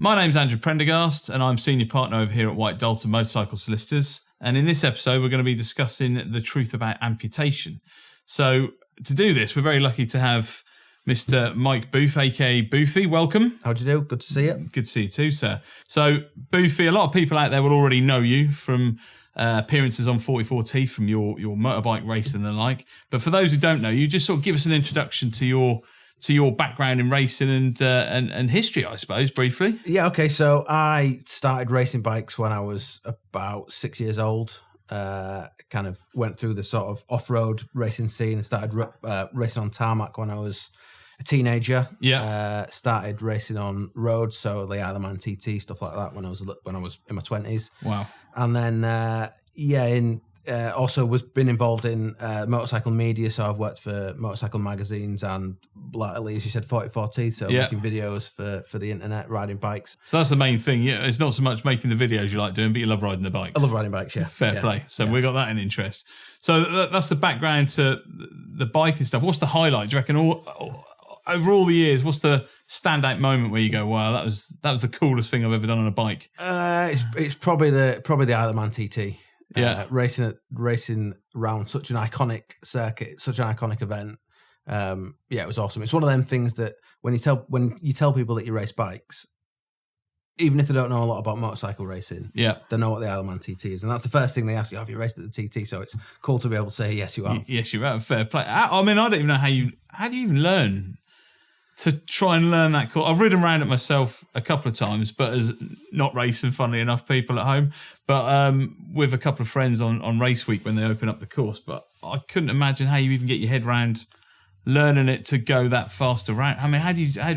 My name's Andrew Prendergast, and I'm Senior Partner over here at White Dalton Motorcycle Solicitors. And in this episode, we're going to be discussing the truth about amputation. So to do this, we're very lucky to have Mr. Mike Booth, aka Boothy. Welcome. How'd you do? Good to see you. Good to see you too, sir. So, Boothy, a lot of people out there will already know you from appearances on 44 Teeth, from your motorbike racing and the like. But for those who don't know you, just sort of give us an introduction to your background in racing and history, I suppose, briefly. Yeah, okay. So I started racing bikes when I was about 6 years old. Kind of went through the sort of off-road racing scene and started racing on tarmac when I was a teenager. Yeah. Started racing on roads, so the Isle of Man TT, stuff like that when I was in my 20s. Wow. And then also was been involved in motorcycle media, so I've worked for motorcycle magazines and lately, as you said, 44 Teeth, so making videos for the internet, riding bikes. So that's the main thing. Yeah, it's not so much making the videos you like doing, but you love riding the bikes. I love riding bikes, yeah. Fair play. So we got that in interest. So that's the background to the bike and stuff. What's the highlight? Do you reckon over all the years, what's the standout moment where you go, wow, that was the coolest thing I've ever done on a bike? It's probably the Isle of Man TT. Yeah, racing around such an iconic circuit, such an iconic event. It was awesome. It's one of them things that when you tell people that you race bikes, even if they don't know a lot about motorcycle racing, they know what the Isle of Man TT is, and that's the first thing they ask you. Have you raced at the TT? So it's cool to be able to say yes, you have. Yes, you have. Fair play. I mean, I don't even know how do you even learn to try and learn that course. I've ridden around it myself a couple of times, but as not racing, funnily enough, people at home, but with a couple of friends on race week when they open up the course. But I couldn't imagine how you even get your head around learning it to go that fast around. I mean,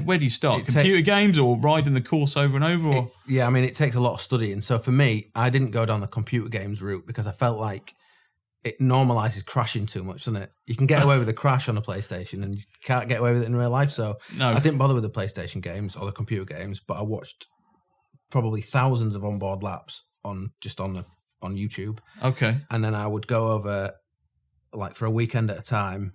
where do you start? Computer games or riding the course over and over? Or? It takes a lot of studying. So for me, I didn't go down the computer games route because I felt like it normalizes crashing too much, doesn't it? You can get away with a crash on a PlayStation and you can't get away with it in real life. So no. I didn't bother with the PlayStation games or the computer games, but I watched probably thousands of onboard laps on YouTube. Okay. And then I would go over like for a weekend at a time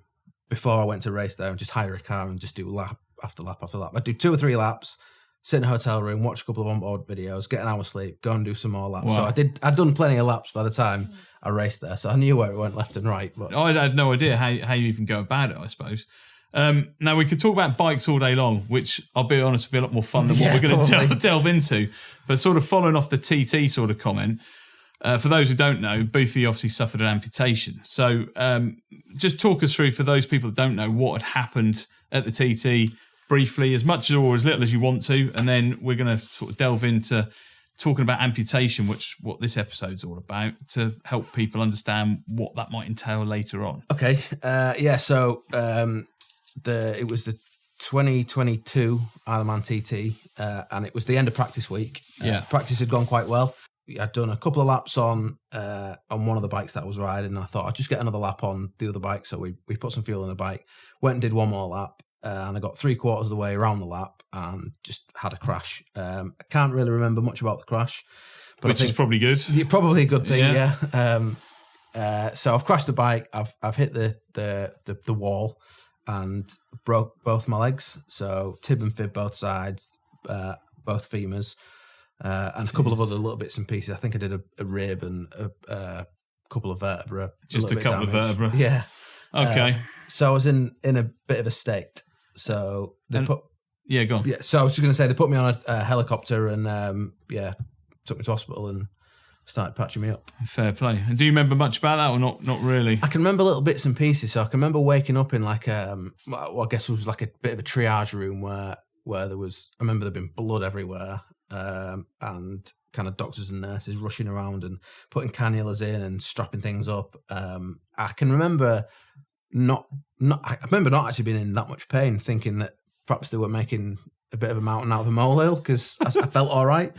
before I went to race there and just hire a car and just do lap after lap after lap. I'd do 2 or 3 laps, sit in a hotel room, watch a couple of onboard videos, get an hour's sleep, go and do some more laps. Wow. So I'd done plenty of laps by the time I raced there, so I knew where it went left and right. But I had no idea how you even go about it, I suppose. Now, we could talk about bikes all day long, which I'll be honest, will be a lot more fun than what we're going to delve into. But sort of following off the TT sort of comment, for those who don't know, Boothy obviously suffered an amputation. So just talk us through, for those people that don't know, what had happened at the TT briefly, as much or as little as you want to, and then we're going to sort of delve into talking about amputation, which what this episode's all about, to help people understand what that might entail later on. Okay. So it was the 2022 Isle of Man TT, and it was the end of practice week. Practice had gone quite well. I'd done a couple of laps on one of the bikes that I was riding, and I thought I'd just get another lap on the other bike. So we put some fuel in the bike, went and did one more lap, and I got 3/4 of the way around the lap and just had a crash. I can't really remember much about the crash, but which is probably good. Probably a good thing, yeah. So I've crashed the bike. I've hit the wall and broke both my legs. So tib and fib both sides, both femurs. And a couple of other little bits and pieces. I think I did a rib and a couple of vertebrae. Just a couple of vertebrae. Yeah. Okay. So I was in a bit of a state. So go on. Yeah. So I was just going to say they put me on a helicopter and took me to hospital and started patching me up. Fair play. And do you remember much about that or not? Not really. I can remember little bits and pieces. So I can remember waking up in like I guess it was like a bit of a triage room where there was. I remember there'd been blood everywhere. And kind of doctors and nurses rushing around and putting cannulas in and strapping things up. I can remember not actually being in that much pain, thinking that perhaps they were making a bit of a mountain out of a molehill because I felt all right.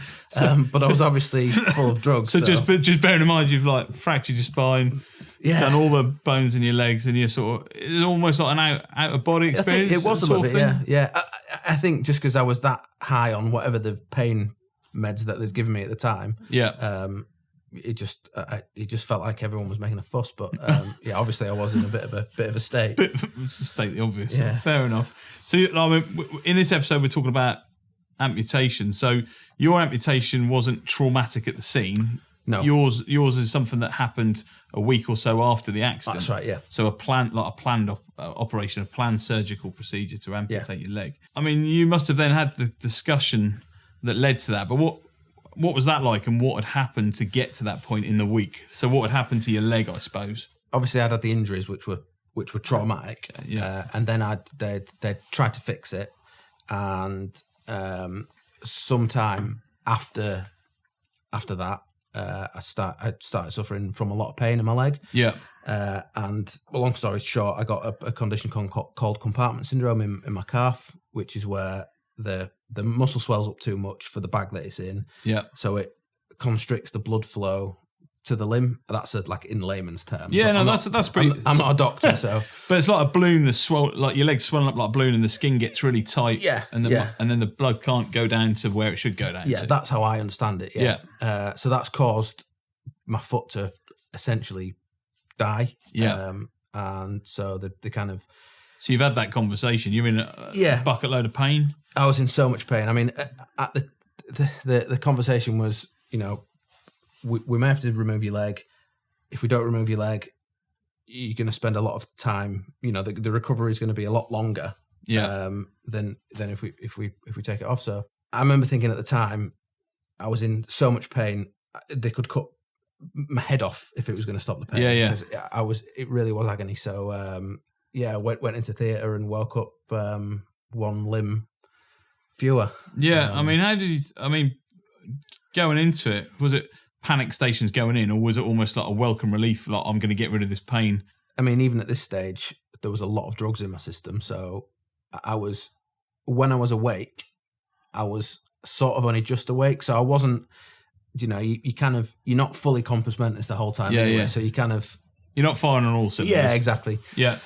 But I was obviously full of drugs. So just bearing in mind you've like fractured your spine, done all the bones in your legs, and you're sort of, it's almost like an out of body experience. It was a little bit, yeah. I think just because I was that high on whatever the pain meds that they'd given me at the time, it just felt like everyone was making a fuss. But obviously I was in a bit of a state. To state the obvious. Yeah. Fair enough. So in this episode we're talking about amputation. So your amputation wasn't traumatic at the scene. No. Yours is something that happened a week or so after the accident. That's right, yeah. So a planned operation, a planned surgical procedure to amputate your leg. I mean, you must have then had the discussion that led to that. But what was that like, and what had happened to get to that point in the week? So what had happened to your leg, I suppose? Obviously, I'd had the injuries, which were traumatic. And then they tried to fix it, and sometime after that. I started suffering from a lot of pain in my leg. Yeah. And long story short, I got a condition called compartment syndrome in my calf, which is where the muscle swells up too much for the bag that it's in. Yeah. So it constricts the blood flow to the limb. That's like in layman's terms. Yeah, no, that's pretty. I'm not a doctor, so. But it's like a balloon that's like your leg's swelling up like a balloon, and the skin gets really tight. Yeah, and then the blood can't go down to where it should go down. Yeah, to. That's how I understand it. Yeah. So that's caused my foot to essentially die. Yeah. And so the kind of. So you've had that conversation. You're in a bucket load of pain. I was in so much pain. I mean, at the conversation was, we may have to remove your leg. If we don't remove your leg, you're going to spend a lot of time. The recovery is going to be a lot longer. Yeah. Than if we take it off. So I remember thinking at the time, I was in so much pain. They could cut my head off if it was going to stop the pain. Yeah. Because it really was agony. So I went into theatre and woke up one limb fewer. Yeah. I mean, going into it, was it panic stations going in, or was it almost like a welcome relief, like I'm going to get rid of this pain? I mean, even at this stage, there was a lot of drugs in my system. So when I was awake, I was sort of only just awake. So I wasn't, you're not fully compos mentis the whole time. Yeah, anyway, yeah. So you're not firing on all cylinders. Yeah, exactly. Yeah.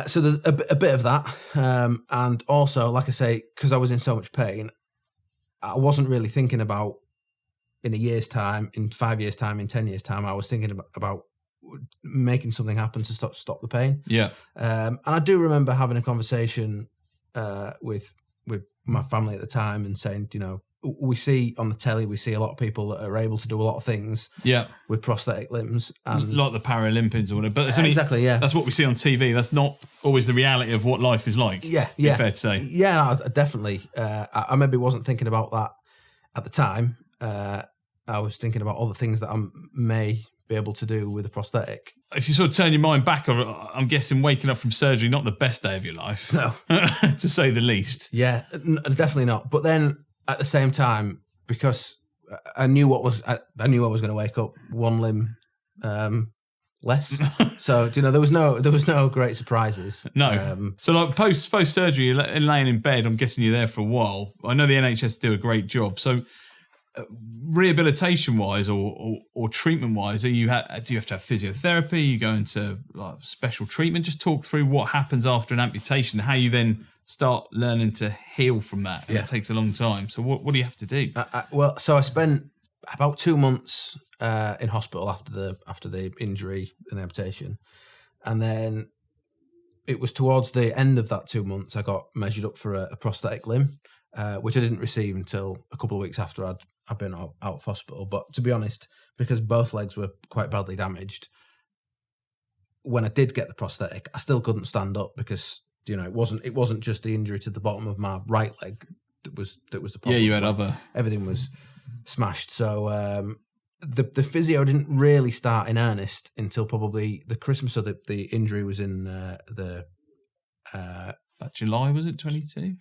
So there's a bit of that. And also, like I say, because I was in so much pain, I wasn't really thinking about in a year's time, in 5 years' time, in 10 years' time. I was thinking about making something happen to stop the pain. Yeah. And I do remember having a conversation with my family at the time and saying, we see on the telly, we see a lot of people that are able to do a lot of things with prosthetic limbs. And like the Paralympians or whatever. But it's only, exactly, yeah. That's what we see on TV. That's not always the reality of what life is like. Yeah. Fair to say. Yeah, definitely. I maybe wasn't thinking about that at the time. I was thinking about all the things that I may be able to do with a prosthetic. If you sort of turn your mind back, I'm guessing waking up from surgery, not the best day of your life. No. To say the least. Yeah, definitely not. But then at the same time, because I knew I was going to wake up one limb less. So there was no great surprises. No. So like post surgery, you're laying in bed. I'm guessing you're there for a while. I know the NHS do a great job. So rehabilitation wise or treatment wise, do you have to have physiotherapy? You go into like special treatment? Just talk through what happens after an amputation, how you then start learning to heal from that. And it takes a long time. So what do you have to do? So I spent about 2 months in hospital after the injury and the amputation, and then it was towards the end of that 2 months I got measured up for a prosthetic limb, which I didn't receive until a couple of weeks after I'd been out of hospital. But to be honest, because both legs were quite badly damaged, when I did get the prosthetic, I still couldn't stand up because it wasn't just the injury to the bottom of my right leg that was the problem. Yeah, you had other. Everything was smashed. So the physio didn't really start in earnest until probably the Christmas. So the injury was in July, was it 22?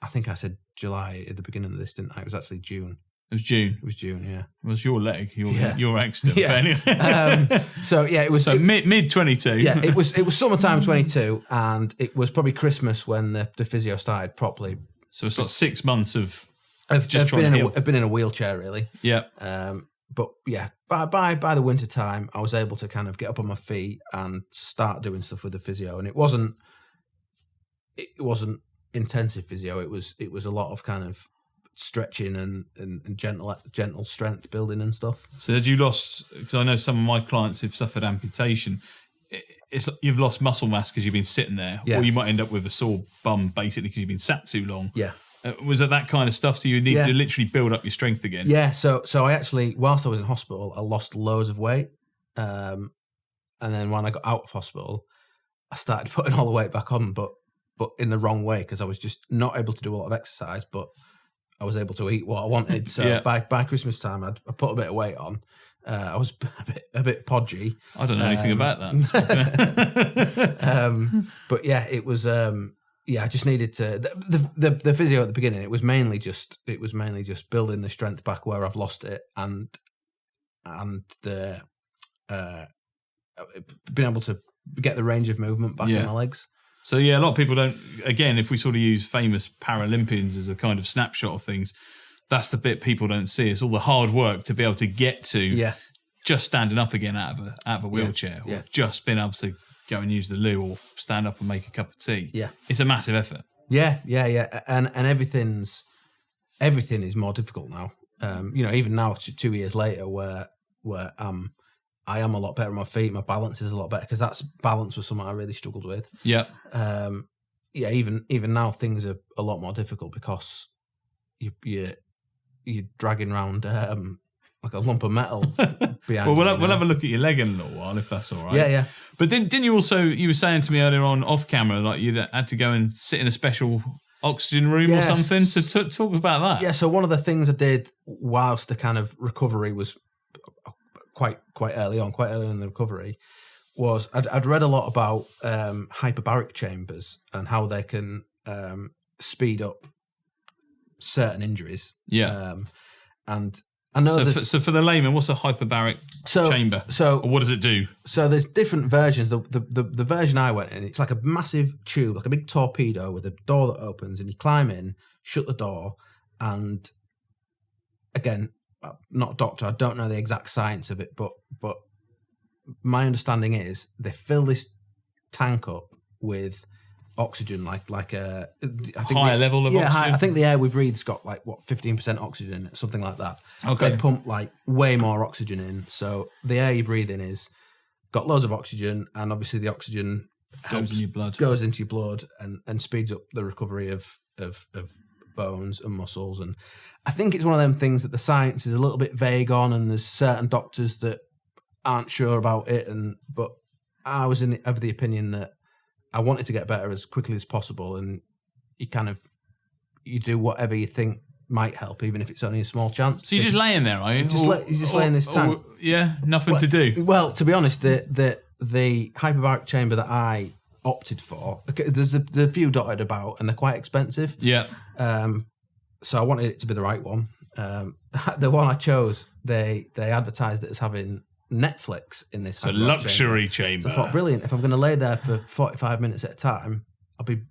I think I said July at the beginning of this, didn't I? It was actually June. It was June. It was June, yeah. It was your leg, your accident. Yeah. Anyway. So yeah, it was mid 22. Yeah, it was summertime 22, and it was probably Christmas when the physio started properly. So it's like 6 months of I've been in a wheelchair really. Yeah. But yeah, by the winter time, I was able to kind of get up on my feet and start doing stuff with the physio, and it wasn't intensive physio. It was a lot of kind of stretching and gentle strength building and stuff. So had you lost? Because I know some of my clients who've suffered amputation. You've lost muscle mass because you've been sitting there, or you might end up with a sore bum basically because you've been sat too long. Yeah. Was it that kind of stuff? So you need to literally build up your strength again. Yeah. So I actually, whilst I was in hospital, I lost loads of weight. And then when I got out of hospital, I started putting all the weight back on, but in the wrong way, because I was just not able to do a lot of exercise, but I was able to eat what I wanted. So by Christmas time, I put a bit of weight on. I was a bit podgy. I don't know anything about that. But yeah, it was. I just needed to. The physio at the beginning, it was mainly just building the strength back where I've lost it, and the being able to get the range of movement back in my legs. So yeah, a lot of people don't. Again, if we sort of use famous Paralympians as a kind of snapshot of things, that's the bit people don't see. It's all the hard work to be able to get to just standing up again out of a wheelchair, or just being able to go and use the loo, or stand up and make a cup of tea. Yeah, it's a massive effort. Yeah, and everything is more difficult now. Even now, 2 years later, where I am a lot better on my feet. My balance is a lot better, because balance was something I really struggled with. Yeah. Even now things are a lot more difficult, because you're dragging around like a lump of metal behind. Well, we'll have a look at your leg in a little while, if that's all right. Yeah. But didn't you also? You were saying to me earlier on off camera, like you had to go and sit in a special oxygen room or something. So talk about that. Yeah. So one of the things I did whilst the kind of recovery was quite early in the recovery, was I'd read a lot about hyperbaric chambers and how they can speed up certain injuries. Yeah. And I know so for the layman, what's a hyperbaric chamber? Or what does it do? So there's different versions. The version I went in, it's like a massive tube, like a big torpedo with a door that opens, and you climb in, shut the door, and again, I'm not a doctor, I don't know the exact science of it, but my understanding is they fill this tank up with oxygen, like a higher level of oxygen. I think the air we breathe's got 15% oxygen in it, something like that. Okay. They pump way more oxygen in, so the air you breathe in is got loads of oxygen, and obviously the oxygen goes into your blood and speeds up the recovery of bones and muscles. And I think it's one of them things that the science is a little bit vague on, and there's certain doctors that aren't sure about it. But I was of the opinion that I wanted to get better as quickly as possible, and you do whatever you think might help, even if it's only a small chance. So you're just laying there, are you? You're just laying this tank. Nothing to do. Well, to be honest, the hyperbaric chamber that I opted for, there's a few dotted about, and they're quite expensive. Yeah. So I wanted it to be the right one. The one I chose, they advertised it as having Netflix in this. It's a luxury chamber. So I thought, brilliant. If I'm going to lay there for 45 minutes at a time, I'll be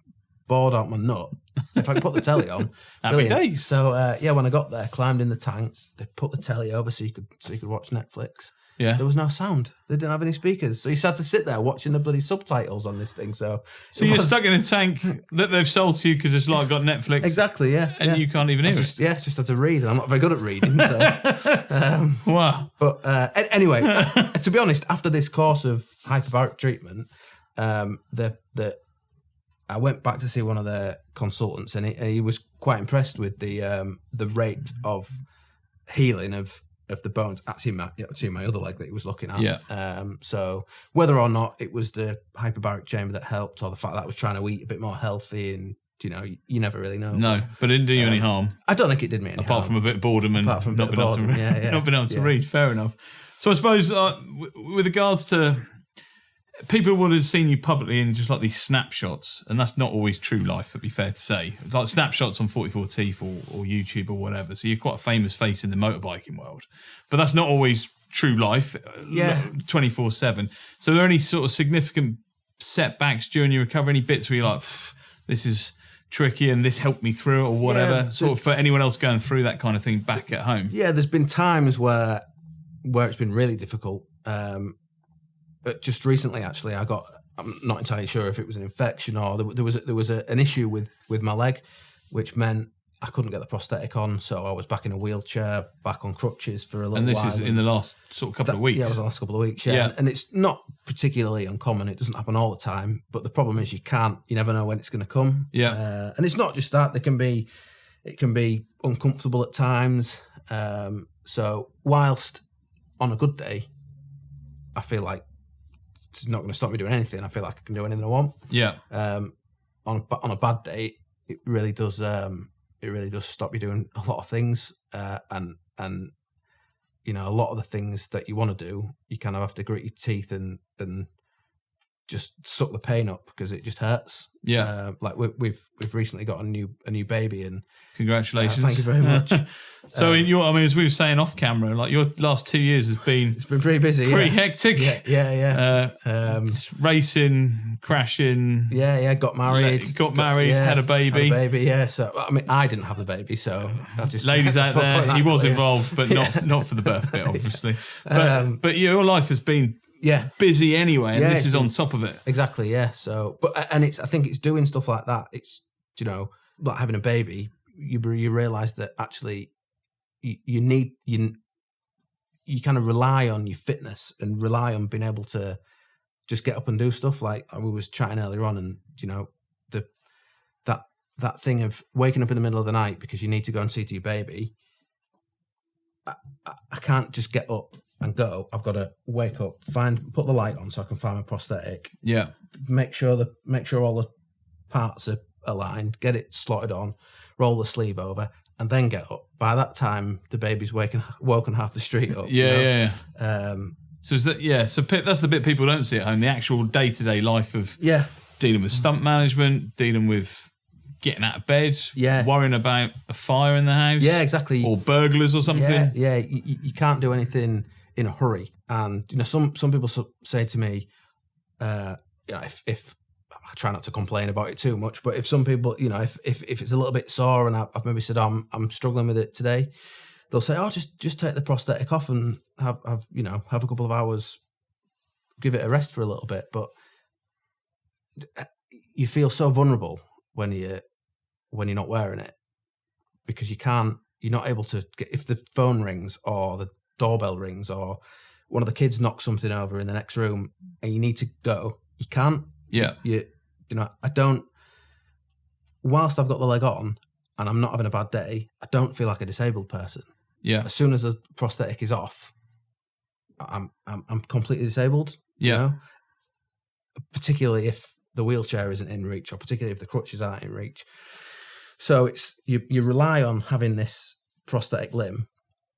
bored out my nut. If I can put the telly on, happy days. So when I got there, climbed in the tank, they put the telly over so you could watch Netflix. Yeah. There was no sound. They didn't have any speakers. So you just had to sit there watching the bloody subtitles on this thing. So you're stuck in a tank that they've sold to you because it's got Netflix. Exactly, yeah. And you can't even hear it. Just had to read. And I'm not very good at reading. So. Wow. But anyway, to be honest, after this course of hyperbaric treatment, I went back to see one of the consultants, and he was quite impressed with the rate of healing of the bones. Actually, my other leg that he was looking at. Yeah. So whether or not it was the hyperbaric chamber that helped, or the fact that I was trying to eat a bit more healthy, and you never really know. No, but it didn't do you any harm. I don't think it did me any harm. Apart from a bit of boredom and not being able to read. Fair enough. So I suppose with regards to, people would have seen you publicly in just like these snapshots, and that's not always true life, it'd be fair to say. Like snapshots on 44 Teeth or YouTube or whatever. So you're quite a famous face in the motorbiking world. But that's not always true life, 24/7. So are there any sort of significant setbacks during your recovery? Any bits where you're like, this is tricky and this helped me through it or whatever? Sort of for anyone else going through that kind of thing back at home? Yeah, there's been times where it's been really difficult. But just recently, actually, I'm not entirely sure if it was an infection or there was an issue with my leg, which meant I couldn't get the prosthetic on, so I was back in a wheelchair, back on crutches for a little while. And this is in the last sort of couple of weeks? Yeah, it was the last couple of weeks, yeah. And it's not particularly uncommon. It doesn't happen all the time, but the problem is you never know when it's going to come. Yeah. And it's not just that. There can be It can be uncomfortable at times. So whilst on a good day, I feel like it's not going to stop me doing anything. I feel like I can do anything I want. Yeah. On a bad day, it really does stop you doing a lot of things. And you know, a lot of the things that you want to do, you kind of have to grit your teeth and just suck the pain up because it just hurts. Yeah. Like we've recently got a new baby, and congratulations. Thank you very much. So as we were saying off camera, like your last 2 years has been pretty busy, pretty hectic. Yeah. Racing, crashing. Yeah. Got married, had a baby. Yeah. So I mean, I didn't have the baby, so I'll just ladies out there, he was involved, but not for the birth bit, obviously. But your life has been busy anyway, and this is on top of it. Exactly, yeah. So, I think it's doing stuff like that. It's, you know, like having a baby. You realise that actually you kind of rely on your fitness and rely on being able to just get up and do stuff. Like we was chatting earlier on, and you know, that thing of waking up in the middle of the night because you need to go and see to your baby. I can't just get up and go. I've got to wake up, put the light on so I can find my prosthetic. Yeah. Make sure all the parts are aligned, get it slotted on, roll the sleeve over, and then get up. By that time, the baby's woken half the street up. Yeah. So is that So that's the bit people don't see at home. The actual day-to-day life of dealing with stunt management, dealing with getting out of bed, worrying about a fire in the house. Yeah, exactly. Or burglars or something. Yeah. You can't do anything in a hurry. And you know, some people say to me, you know, if I try not to complain about it too much, but if some people, you know, if it's a little bit sore and I've maybe said, oh, I'm struggling with it today, they'll say, oh, just take the prosthetic off and have a couple of hours, give it a rest for a little bit. But you feel so vulnerable when you're not wearing it, because you're not able to get, if the phone rings or the doorbell rings or one of the kids knocks something over in the next room and you need to go, you can't. Yeah. You know, I don't, whilst I've got the leg on and I'm not having a bad day, I don't feel like a disabled person. Yeah. As soon as the prosthetic is off, I'm completely disabled. Yeah. You know? Particularly if the wheelchair isn't in reach, or particularly if the crutches aren't in reach. So it's you rely on having this prosthetic limb,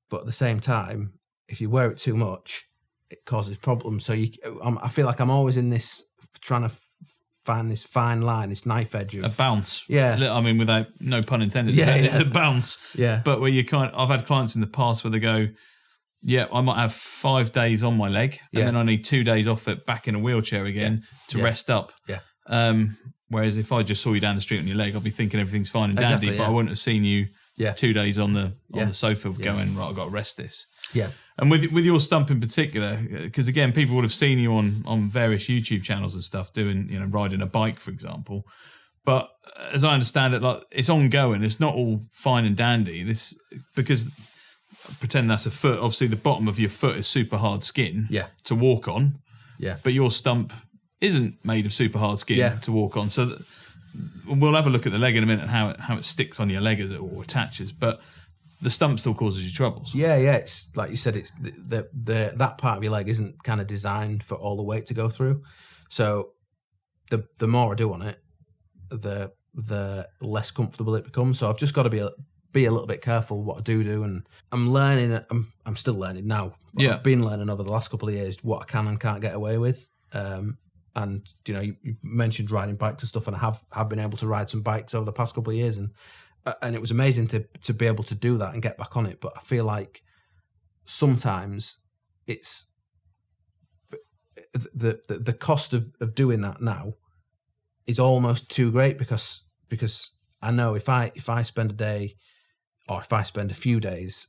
but at the same time, if you wear it too much, it causes problems. So I feel like I'm always in this trying to find this fine line, this knife edge of a bounce. Yeah, I mean, without no pun intended. Yeah, it's a bounce. Yeah, but where I've had clients in the past where they go, yeah, I might have 5 days on my leg, and then I need 2 days off it back in a wheelchair again to rest up. Yeah. Whereas if I just saw you down the street on your leg, I'd be thinking everything's fine and dandy, but I wouldn't have seen you 2 days on the sofa going, right, I've got to rest this. Yeah. And with your stump in particular, because again, people would have seen you on various YouTube channels and stuff doing, you know, riding a bike, for example. But as I understand it, like it's ongoing. It's not all fine and dandy. Because pretend that's a foot. Obviously, the bottom of your foot is super hard skin to walk on. Yeah. But your stump isn't made of super hard skin to walk on. So we'll have a look at the leg in a minute and how it sticks on your leg as it all attaches. But the stump still causes you troubles. Yeah. It's like you said. It's that part of your leg isn't kind of designed for all the weight to go through. So the more I do on it, the less comfortable it becomes. So I've just got to be a little bit careful what I do, and I'm learning. I'm still learning now. Yeah. I've been learning over the last couple of years what I can and can't get away with. And you know, you mentioned riding bikes and stuff, and I have been able to ride some bikes over the past couple of years, and it was amazing to be able to do that and get back on it. But I feel like sometimes it's the cost of doing that now is almost too great, because I know if I spend a day, or if I spend a few days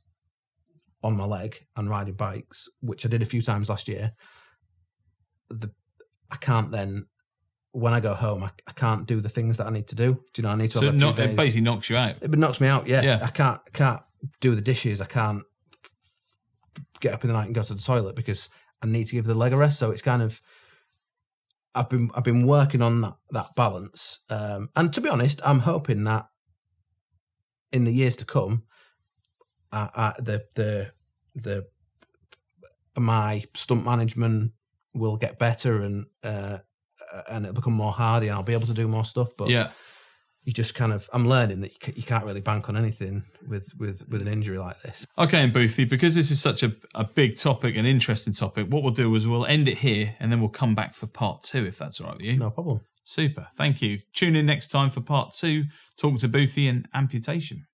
on my leg and riding bikes, which I did a few times last year, I can't then, when I go home, I can't do the things that I need to do. Do you know, I need to have a few days. It basically knocks you out. It knocks me out, yeah. I can't do the dishes. I can't get up in the night and go to the toilet because I need to give the leg a rest. So it's kind of, I've been working on that balance. And to be honest, I'm hoping that in the years to come, my stunt management will get better and it'll become more hardy and I'll be able to do more stuff. But you just I'm learning that you can't really bank on anything with an injury like this. Okay, and Boothy, because this is such a big topic, an interesting topic, what we'll do is we'll end it here and then we'll come back for part 2, if that's all right with you. No problem. Super. Thank you. Tune in next time for part 2, talking to Boothy and amputation.